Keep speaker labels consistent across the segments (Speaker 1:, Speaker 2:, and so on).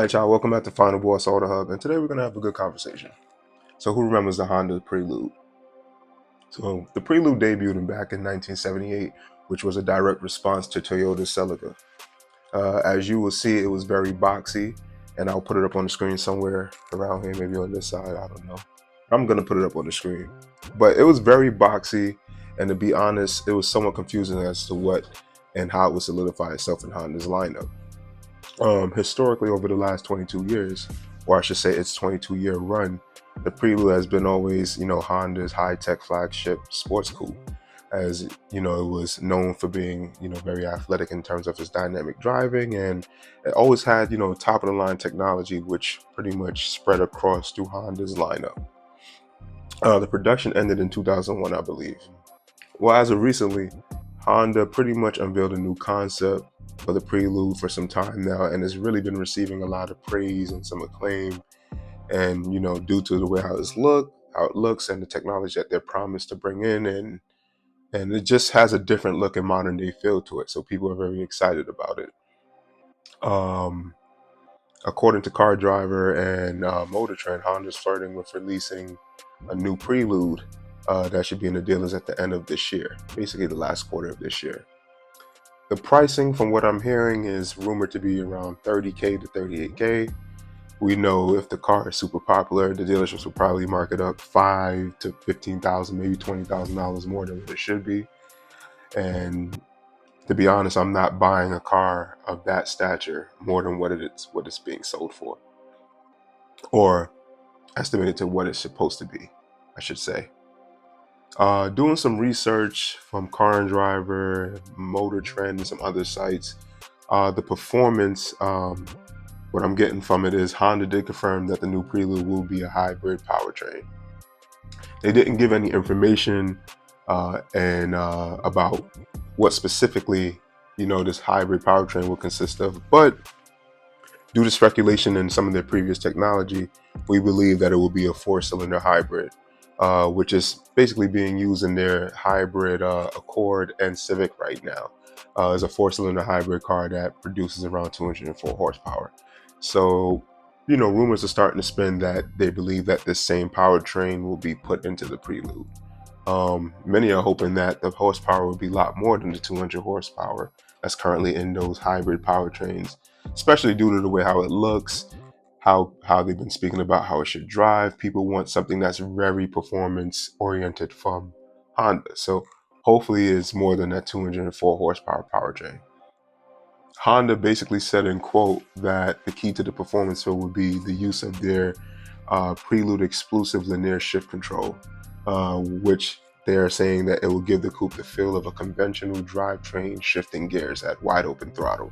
Speaker 1: Alright, y'all, welcome back to Final Boss Auto Hub, and today we're going to have a good conversation. So who remembers the Honda Prelude? So the Prelude debuted back in 1978, which was a direct response to Toyota Celica. As you will see, it was very boxy, and I'll put it up on the screen somewhere around here, maybe on this side, I don't know. I'm going to put it up on the screen. But it was very boxy, and to be honest, it was somewhat confusing as to what and how it would solidify itself in Honda's lineup. Historically, over the last 22 years, or I should say its 22-year run, the Prelude has been always, Honda's high-tech flagship sports coupe. As it was known for being, very athletic in terms of its dynamic driving, and it always had, top-of-the-line technology, which pretty much spread across through Honda's lineup. The production ended in 2001, I believe. Well, as of recently, Honda pretty much unveiled a new concept for the Prelude for some time now, and it's really been receiving a lot of praise and some acclaim. And due to the way how it looks, and the technology that they're promised to bring in, and it just has a different look and modern day feel to it. So people are very excited about it. Um, According to Car Driver and Motor Trend, Honda's flirting with releasing a new Prelude that should be in the dealers at the end of this year, basically the last quarter of this year. The pricing, from what I'm hearing, is rumored to be around $30K to $38K. We know if the car is super popular, the dealerships will probably mark it up $5,000 to $15,000, maybe $20,000 more than what it should be. And to be honest, I'm not buying a car of that stature more than what it's being sold for, or estimated to what it's supposed to be, I should say. Doing some research from Car and Driver, Motor Trend, and some other sites, the performance, what I'm getting from it is Honda did confirm that the new Prelude will be a hybrid powertrain. They didn't give any information about what specifically this hybrid powertrain will consist of, but due to speculation and some of their previous technology, we believe that it will be a 4-cylinder hybrid, which is basically being used in their hybrid Accord and Civic right now. Is a 4-cylinder hybrid car that produces around 204 horsepower. So, rumors are starting to spin that they believe that this same powertrain will be put into the Prelude. Many are hoping that the horsepower will be a lot more than the 200 horsepower that's currently in those hybrid powertrains, especially due to the way how it looks, how they've been speaking about how it should drive. People want something that's very performance oriented from Honda. So hopefully it's more than that 204 horsepower powertrain. Honda basically said in quote that the key to the performance feel would be the use of their Prelude exclusive linear shift control, which they are saying that it will give the coupe the feel of a conventional drivetrain shifting gears at wide open throttle.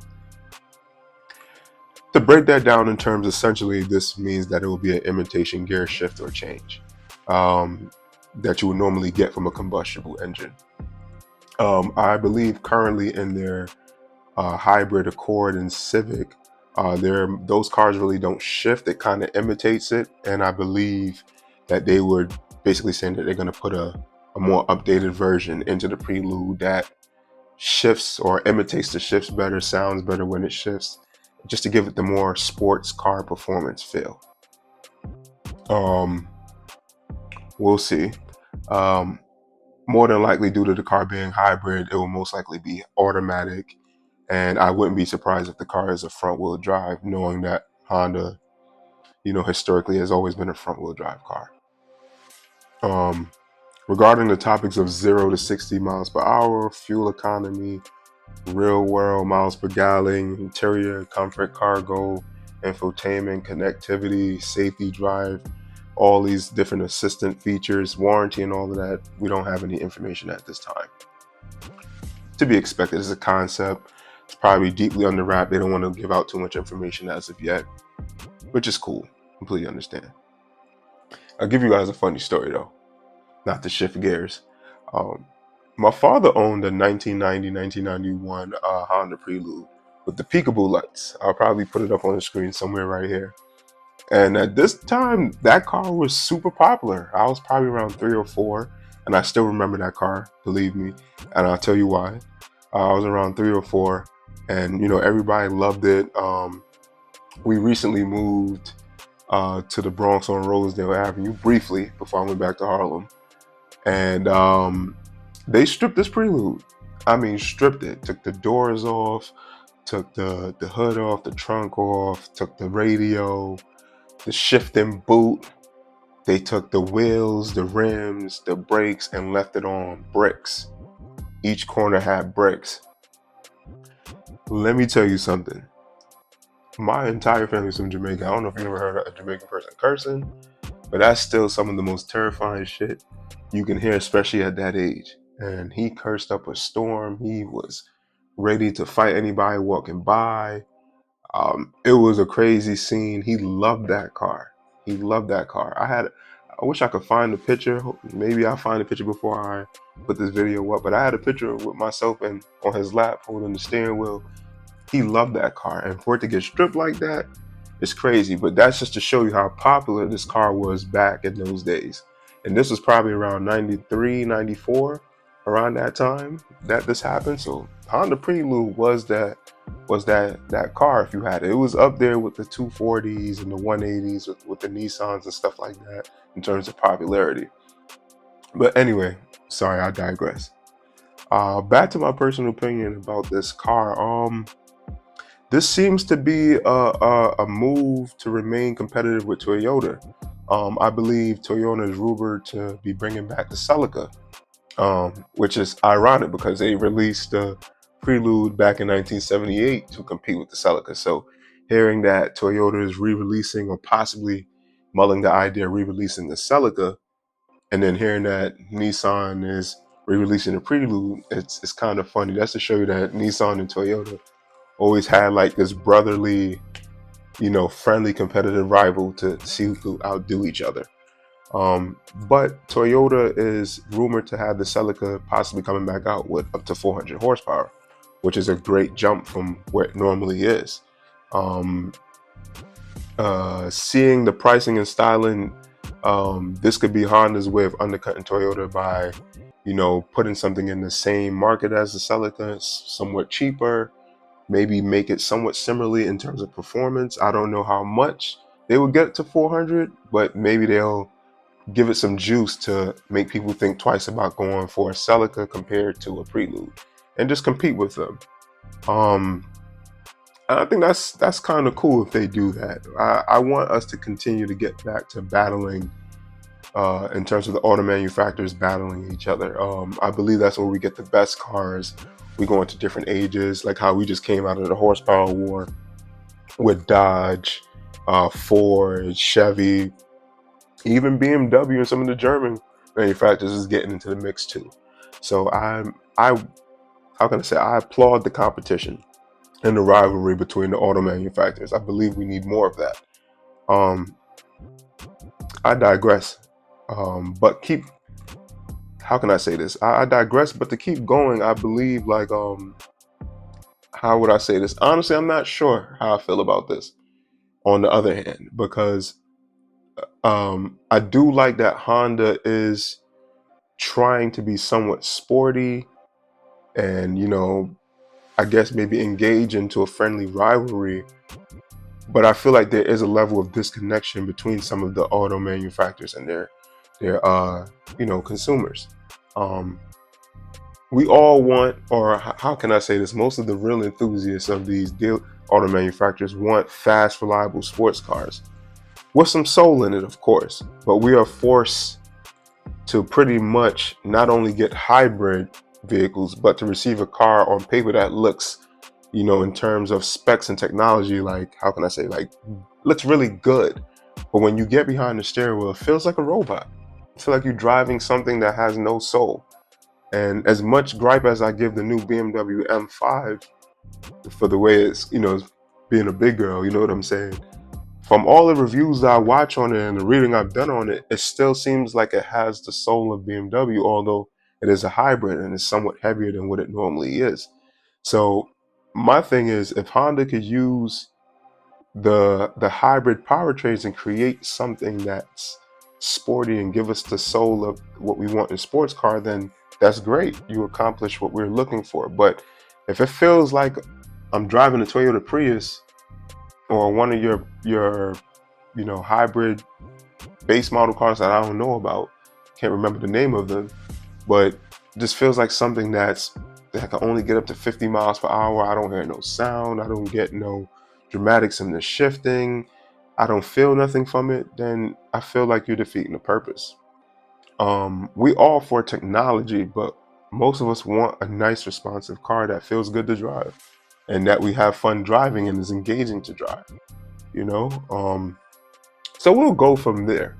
Speaker 1: To break that down in terms, essentially this means that it will be an imitation gear shift or change that you would normally get from a combustible engine. I believe currently in their hybrid Accord and Civic, those cars really don't shift. It kind of imitates it, and I believe that they were basically saying that they're going to put a more updated version into the Prelude that shifts or imitates the shifts better, sounds better when it shifts, just to give it the more sports car performance feel. We'll see. More than likely, due to the car being hybrid, it will most likely be automatic. And I wouldn't be surprised if the car is a front-wheel drive, knowing that Honda, historically has always been a front-wheel drive car. Regarding the topics of 0 to 60 miles per hour, fuel economy, real-world miles per gallon, interior comfort, cargo, infotainment, connectivity, safety drive, all these different assistant features, warranty, and all of that, we don't have any information at this time. To be expected as a concept. It's probably deeply under wrap. They don't want to give out too much information as of yet, which is cool. Completely understand. I'll give you guys a funny story though, not to shift gears. My father owned a 1990-1991 Honda Prelude with the peekaboo lights. I'll probably put it up on the screen somewhere right here. And at this time, that car was super popular. I was probably around 3 or 4, and I still remember that car, believe me. And I'll tell you why. I was around 3 or 4, and everybody loved it. We recently moved to the Bronx on Rosedale Avenue briefly before I went back to Harlem, and they stripped this Prelude. I mean, stripped it. Took the doors off, took the hood off, the trunk off, took the radio, the shifting boot. They took the wheels, the rims, the brakes, and left it on bricks. Each corner had bricks. Let me tell you something. My entire family's from Jamaica. I don't know if you ever heard a Jamaican person cursing, but that's still some of the most terrifying shit you can hear, especially at that age. And he cursed up a storm. He was ready to fight anybody walking by. It was a crazy scene. He loved that car. He loved that car. I wish I could find the picture. Maybe I'll find the picture before I put this video up. But I had a picture with myself and on his lap holding the steering wheel. He loved that car, and for it to get stripped like that, it's crazy. But that's just to show you how popular this car was back in those days. And this was probably around 93, 94, around that time that this happened. So Honda Prelude was that car if you had it. It was up there with the 240s and the 180s with the Nissans and stuff like that in terms of popularity. But anyway, sorry, I digress. Back to my personal opinion about this car. This seems to be a move to remain competitive with Toyota. I believe Toyota is rumored to be bringing back the Celica, which is ironic because they released the Prelude back in 1978 to compete with the Celica. So hearing that Toyota is re-releasing or possibly mulling the idea of re-releasing the Celica, and then hearing that Nissan is re-releasing the Prelude, it's kind of funny. That's to show you that Nissan and Toyota always had like this brotherly, friendly competitive rival to see who could outdo each other. But Toyota is rumored to have the Celica possibly coming back out with up to 400 horsepower, which is a great jump from where it normally is. Seeing the pricing and styling, this could be Honda's way of undercutting Toyota by, putting something in the same market as the Celica, somewhat cheaper. Maybe make it somewhat similarly in terms of performance. I don't know how much they will get to 400, but maybe they'll give it some juice to make people think twice about going for a Celica compared to a Prelude and just compete with them. I think that's kind of cool if they do that. I want us to continue to get back to battling in terms of the auto manufacturers battling each other. I believe that's where we get the best cars. We go into different ages, like how we just came out of the horsepower war with Dodge, Ford, Chevy, even BMW, and some of the German manufacturers is getting into the mix too. So I applaud the competition and the rivalry between the auto manufacturers. I believe we need more of that. I digress, but how can I say this? I digress, but to keep going, I believe how would I say this? Honestly, I'm not sure how I feel about this. On the other hand, because I do like that Honda is trying to be somewhat sporty and, I guess maybe engage into a friendly rivalry. But I feel like there is a level of disconnection between some of the auto manufacturers and their consumers. We all want, or how can I say this? Most of the real enthusiasts of these auto manufacturers want fast, reliable sports cars with some soul in it, of course. But we are forced to pretty much not only get hybrid vehicles, but to receive a car on paper that looks, in terms of specs and technology, looks really good. But when you get behind the steering wheel, it feels like a robot. I feel like you're driving something that has no soul. And as much gripe as I give the new BMW M5 for the way it's, being a big girl, you know what I'm saying? From all the reviews that I watch on it and the reading I've done on it, it still seems like it has the soul of BMW, although it is a hybrid and is somewhat heavier than what it normally is. So my thing is, if Honda could use the hybrid powertrains and create something that's sporty and give us the soul of what we want in a sports car, then that's great. You accomplish what we're looking for. But if it feels like I'm driving a Toyota Prius or one of your hybrid base model cars that I don't know about, can't remember the name of them, but just feels like something that can only get up to 50 miles per hour. I don't hear no sound. I don't get no dramatics in the shifting. I don't feel nothing from it. Then I feel like you're defeating the purpose. We all for technology, but most of us want a nice, responsive car that feels good to drive and that we have fun driving and is engaging to drive, you know? So we'll go from there.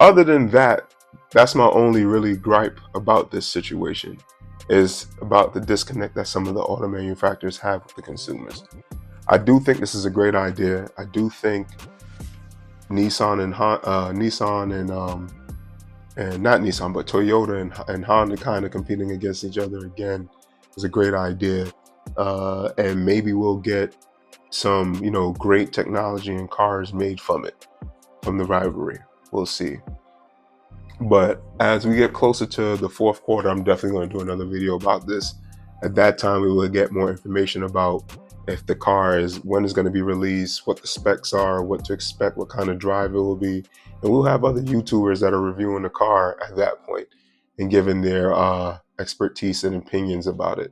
Speaker 1: Other than that, that's my only really gripe about this situation, is about the disconnect that some of the auto manufacturers have with the consumers. I do think this is a great idea. I do think Nissan and not Nissan, but Toyota and Honda kind of competing against each other again is a great idea. And maybe we'll get some, great technology and cars made from it, from the rivalry. We'll see. But as we get closer to the fourth quarter, I'm definitely going to do another video about this. At that time, we will get more information about if the car when it's going to be released, what the specs are, what to expect, what kind of drive it will be. And we'll have other YouTubers that are reviewing the car at that point and giving their expertise and opinions about it.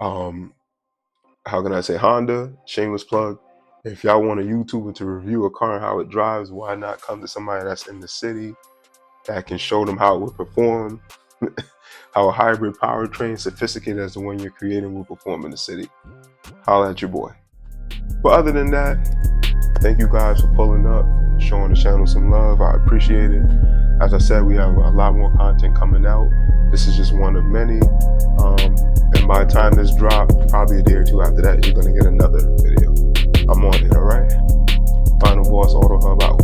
Speaker 1: How can I say, Honda, shameless plug. If y'all want a YouTuber to review a car and how it drives, why not come to somebody that's in the city that can show them how it would perform, how a hybrid powertrain sophisticated as the one you're creating will perform in the city. Holla at your boy. But other than that, thank you guys for pulling up, showing the channel some love. I appreciate it. As I said, we have a lot more content coming out. This is just one of many. And by the time this drops, probably a day or two after that, you're going to get another video. I'm on it, all right? Final Boss Auto Hub out.